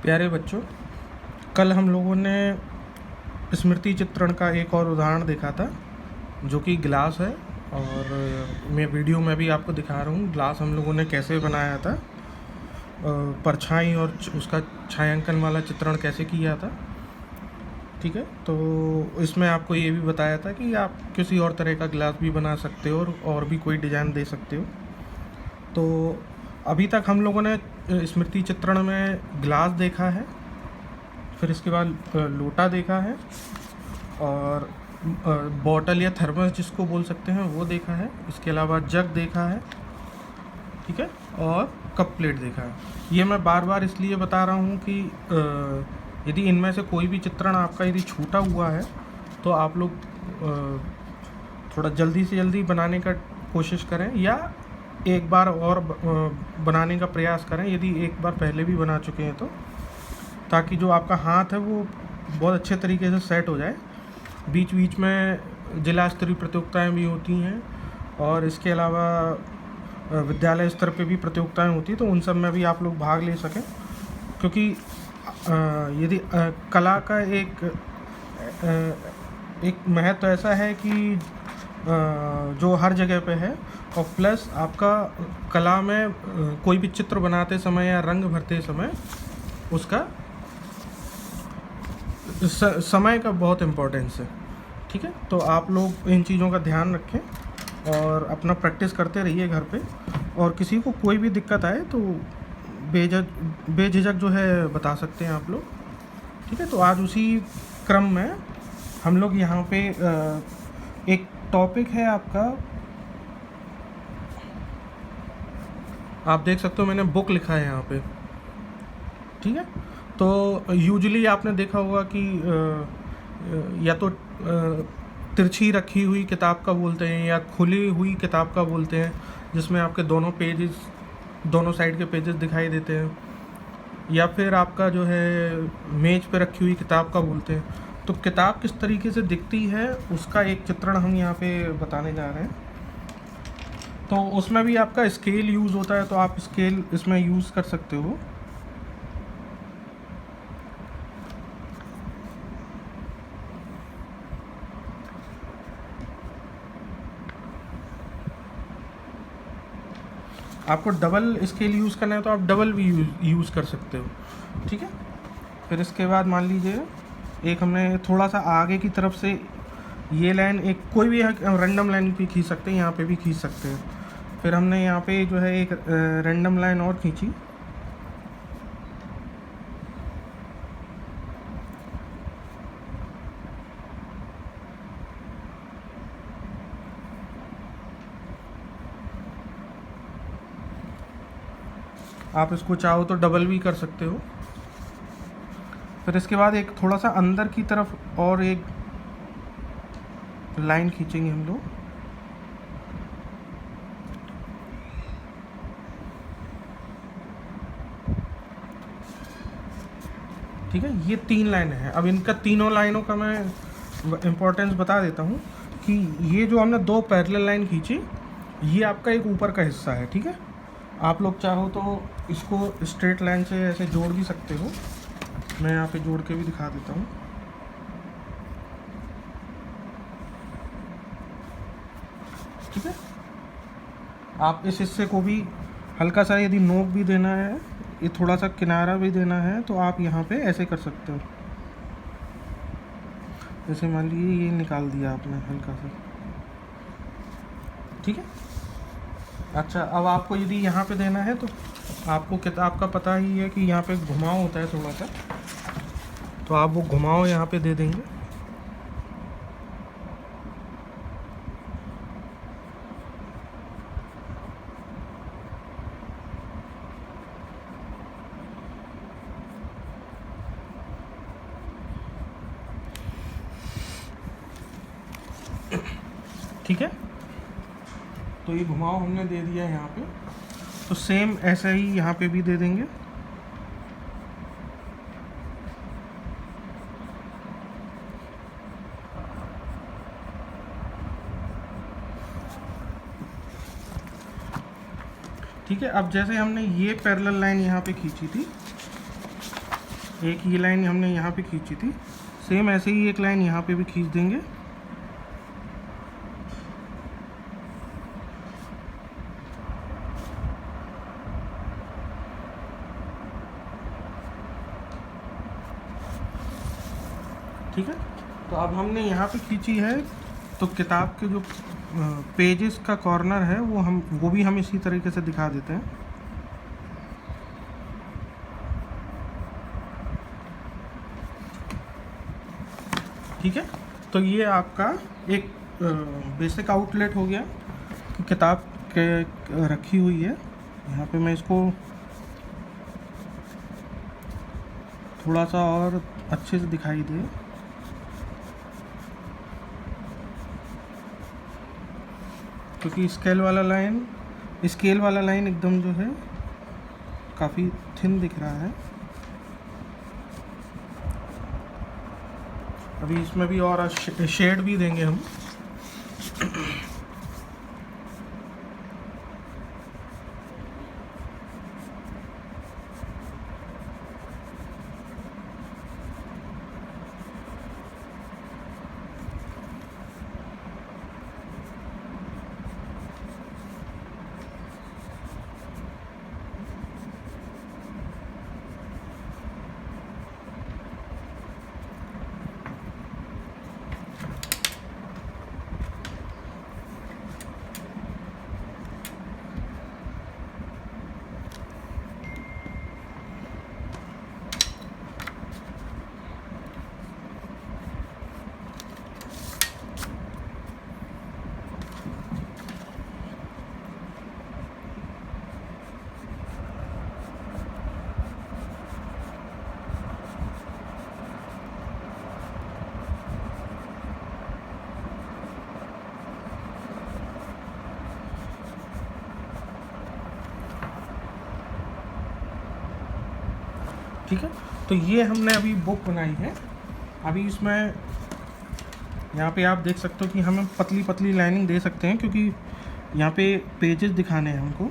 प्यारे बच्चों, कल हम लोगों ने स्मृति चित्रण का एक और उदाहरण देखा था जो कि ग्लास है। और मैं वीडियो में भी आपको दिखा रहा हूँ ग्लास हम लोगों ने कैसे बनाया था, परछाई और उसका छायांकन वाला चित्रण कैसे किया था। ठीक है, तो इसमें आपको ये भी बताया था कि आप किसी और तरह का ग्लास भी बना सकते हो और भी कोई डिज़ाइन दे सकते हो। तो अभी तक हम लोगों ने स्मृति चित्रण में ग्लास देखा है, फिर इसके बाद लोटा देखा है, और बॉटल या थर्मस जिसको बोल सकते हैं वो देखा है। इसके अलावा जग देखा है, ठीक है, और कप प्लेट देखा है। ये मैं बार बार इसलिए बता रहा हूँ कि यदि इनमें से कोई भी चित्रण आपका यदि छूटा हुआ है तो आप लोग थोड़ा जल्दी से जल्दी बनाने का कोशिश करें, या एक बार और बनाने का प्रयास करें यदि एक बार पहले भी बना चुके हैं तो, ताकि जो आपका हाथ है वो बहुत अच्छे तरीके से सेट हो जाए। बीच बीच में जिला स्तरीय प्रतियोगिताएं भी होती हैं और इसके अलावा विद्यालय स्तर पे भी प्रतियोगिताएं होती हैं, तो उन सब में भी आप लोग भाग ले सकें। क्योंकि यदि कला का एक महत्व ऐसा है कि जो हर जगह पे है, और प्लस आपका कला में कोई भी चित्र बनाते समय या रंग भरते समय उसका समय का बहुत इम्पोर्टेंस है। ठीक है, तो आप लोग इन चीज़ों का ध्यान रखें और अपना प्रैक्टिस करते रहिए घर पे। और किसी को कोई भी दिक्कत आए तो बेझिझक जो है बता सकते हैं आप लोग। ठीक है, तो आज उसी क्रम में हम लोग यहाँ पे एक टॉपिक है आपका, आप देख सकते हो मैंने बुक लिखा है यहाँ पे। ठीक है, तो यूजुअली आपने देखा होगा कि या तो तिरछी रखी हुई किताब का बोलते हैं या खुली हुई किताब का बोलते हैं, जिसमें आपके दोनों साइड के पेजेस दिखाई देते हैं, या फिर आपका जो है मेज पे रखी हुई किताब का बोलते हैं। तो किताब किस तरीके से दिखती है उसका एक चित्रण हम यहाँ पे बताने जा रहे हैं। तो उसमें भी आपका स्केल यूज़ होता है, तो आप स्केल इसमें यूज़ कर सकते हो। आपको डबल स्केल यूज़ करना है तो आप डबल भी यूज़ कर सकते हो। ठीक है, फिर इसके बाद मान लीजिए एक हमने थोड़ा सा आगे की तरफ से ये लाइन, एक कोई भी रैंडम लाइन भी खींच सकते हैं, यहाँ पे भी खींच सकते हैं। फिर हमने यहाँ पे जो है एक रैंडम लाइन और खींची। आप इसको चाहो तो डबल भी कर सकते हो। फिर इसके बाद एक थोड़ा सा अंदर की तरफ और एक लाइन खींचेंगे हम लोग। ठीक है, ये 3 लाइनें हैं। अब इनका तीनों लाइनों का मैं इम्पोर्टेंस बता देता हूँ कि ये जो हमने 2 पैरेलल लाइन खींची, ये आपका एक ऊपर का हिस्सा है। ठीक है, आप लोग चाहो तो इसको स्ट्रेट लाइन से ऐसे जोड़ भी सकते हो। मैं यहाँ पे जोड़ के भी दिखा देता हूँ। ठीक है, आप इस हिस्से को भी हल्का सा यदि नोक भी देना है, ये थोड़ा सा किनारा भी देना है, तो आप यहाँ पे ऐसे कर सकते हो। जैसे मान लीजिए ये निकाल दिया आपने हल्का सा। ठीक है, अच्छा, अब आपको यदि यहाँ पे देना है तो आपको किताब का पता ही है कि यहाँ पे घुमाव होता है थोड़ा सा, तो आप वो घुमाव यहाँ पे दे देंगे। ठीक है, तो ये घुमाव हमने दे दिया यहाँ पे, तो सेम ऐसा ही यहाँ पे भी दे देंगे। ठीक है, अब जैसे हमने ये पैरेलल लाइन यहाँ पे खींची थी, एक ये लाइन हमने यहाँ पे खींची थी, सेम ऐसे ही एक लाइन यहाँ पे भी खींच देंगे। ठीक है, तो अब हमने यहाँ पे खींची है, तो किताब के जो पेजेस का कॉर्नर है वो भी हम इसी तरीके से दिखा देते हैं। ठीक है, तो ये आपका एक बेसिक आउटलेट हो गया कि किताब के रखी हुई है। यहाँ पे मैं इसको थोड़ा सा और अच्छे से दिखाई दे, क्योंकि स्केल वाला लाइन एकदम जो है काफ़ी थिन दिख रहा है। अभी इसमें भी और शेड भी देंगे हम। ठीक है, तो ये हमने अभी बुक बनाई है। अभी इसमें यहाँ पे आप देख सकते हो कि हमें पतली पतली लाइनिंग दे सकते हैं, क्योंकि यहाँ पे पेजेस दिखाने हैं हमको।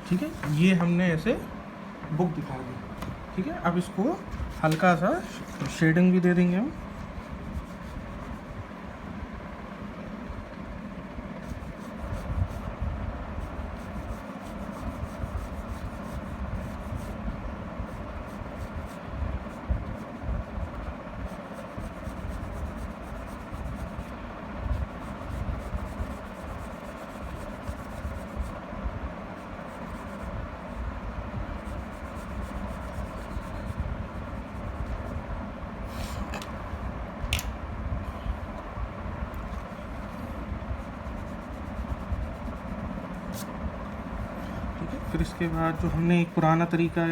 ठीक है, ये हमने ऐसे बुक दिखा दी। ठीक है, अब इसको हल्का सा शेडिंग भी दे देंगे हम। फिर इसके बाद जो हमने एक पुराना तरीका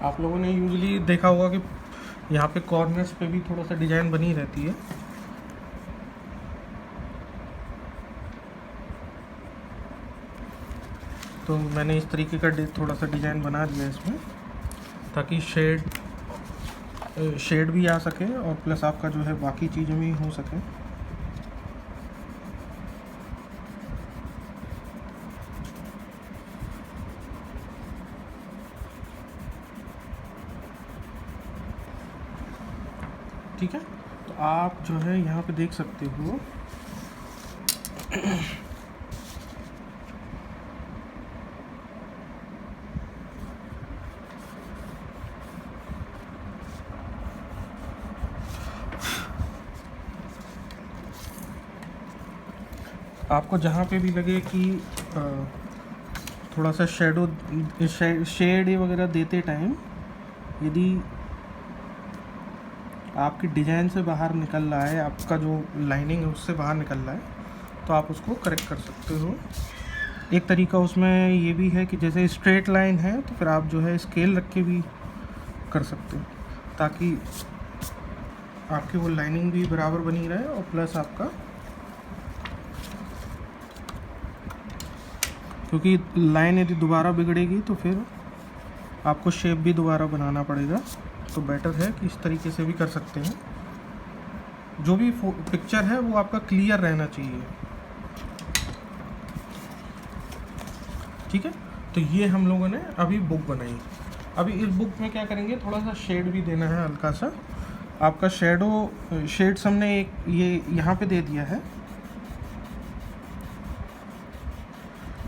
आप लोगों ने यूजुअली देखा होगा कि यहाँ पे कॉर्नर्स पे भी थोड़ा सा डिज़ाइन बनी रहती है। तो मैंने इस तरीके का थोड़ा सा डिज़ाइन बना दिया इसमें, ताकि शेड भी आ सके और प्लस आपका जो है बाकी चीज़ें भी हो सके। ठीक है, तो आप जो है यहाँ पे देख सकते हो आपको जहाँ पे भी लगे कि थोड़ा सा शेड वगैरह देते टाइम यदि आपकी डिज़ाइन से बाहर निकल रहा है, आपका जो लाइनिंग है उससे बाहर निकल रहा है, तो आप उसको करेक्ट कर सकते हो। एक तरीका उसमें ये भी है कि जैसे स्ट्रेट लाइन है तो फिर आप जो है स्केल रख के भी कर सकते हो, ताकि आपकी वो लाइनिंग भी बराबर बनी रहे और प्लस आपका, क्योंकि लाइन यदि दोबारा बिगड़ेगी तो फिर आपको शेप भी दोबारा बनाना पड़ेगा। तो बेटर है कि इस तरीके से भी कर सकते हैं। जो भी पिक्चर है वो आपका क्लियर रहना चाहिए। ठीक है, तो ये हम लोगों ने अभी बुक बनाई। अभी इस बुक में क्या करेंगे, थोड़ा सा शेड भी देना है, हल्का सा। आपका शेड्स हमने एक ये यहाँ पे दे दिया है।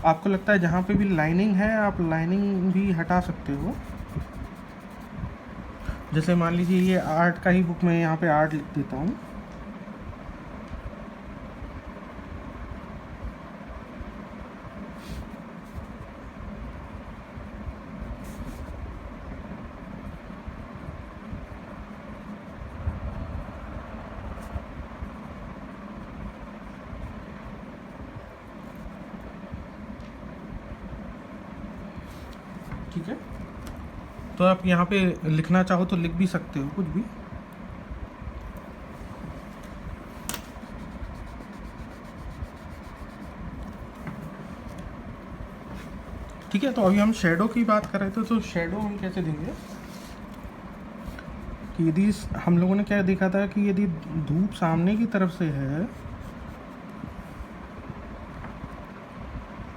आपको लगता है जहाँ पे भी लाइनिंग है आप लाइनिंग भी हटा सकते हो। जैसे मान लीजिए ये आर्ट का ही बुक में यहाँ पे आर्ट लिख देता हूँ। ठीक है, तो आप यहाँ पे लिखना चाहो तो लिख भी सकते हो कुछ भी। ठीक है, तो अभी हम शेडो की बात कर रहे थे, तो शेडो हम कैसे देंगे कि यदि हम लोगों ने क्या देखा था कि यदि धूप सामने की तरफ से है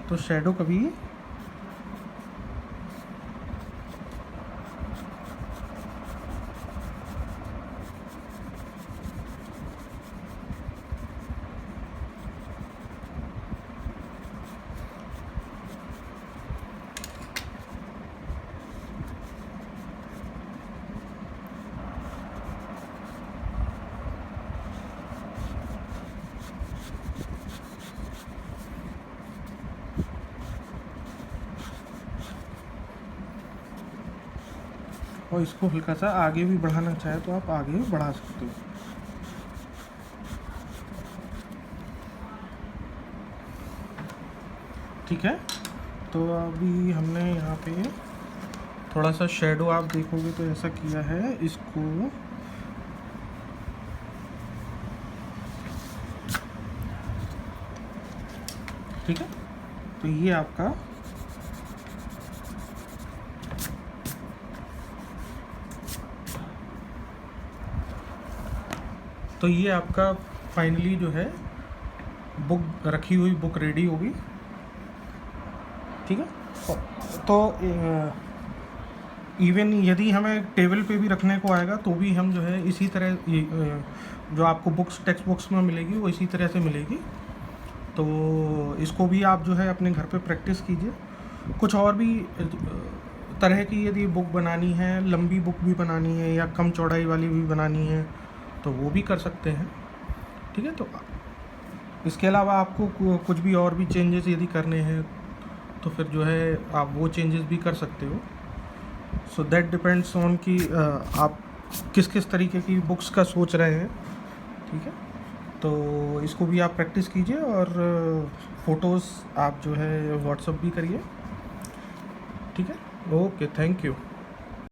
तो शेडो कभी और इसको हल्का सा आगे भी बढ़ाना चाहे तो आप आगे भी बढ़ा सकते हो। ठीक है, तो अभी हमने यहाँ पे थोड़ा सा शेडो आप देखोगे तो ऐसा किया है इसको। ठीक है, तो ये आपका फाइनली जो है बुक रखी हुई बुक रेडी होगी। ठीक है, तो इवन यदि हमें टेबल पे भी रखने को आएगा तो भी हम जो है इसी तरह जो आपको बुक्स टेक्स्ट बुक्स में मिलेगी वो इसी तरह से मिलेगी। तो इसको भी आप जो है अपने घर पे प्रैक्टिस कीजिए। कुछ और भी तरह की यदि बुक बनानी है, लंबी बुक भी बनानी है या कम चौड़ाई वाली भी बनानी है तो वो भी कर सकते हैं। ठीक है, तो इसके अलावा आपको कुछ भी और भी चेंजेस यदि करने हैं तो फिर जो है आप वो चेंजेस भी कर सकते हो। सो दैट डिपेंड्स ऑन कि आप किस किस तरीके की बुक्स का सोच रहे हैं। ठीक है, तो इसको भी आप प्रैक्टिस कीजिए और फ़ोटोज़ आप जो है व्हाट्सअप भी करिए। ठीक है, ओके, थैंक यू।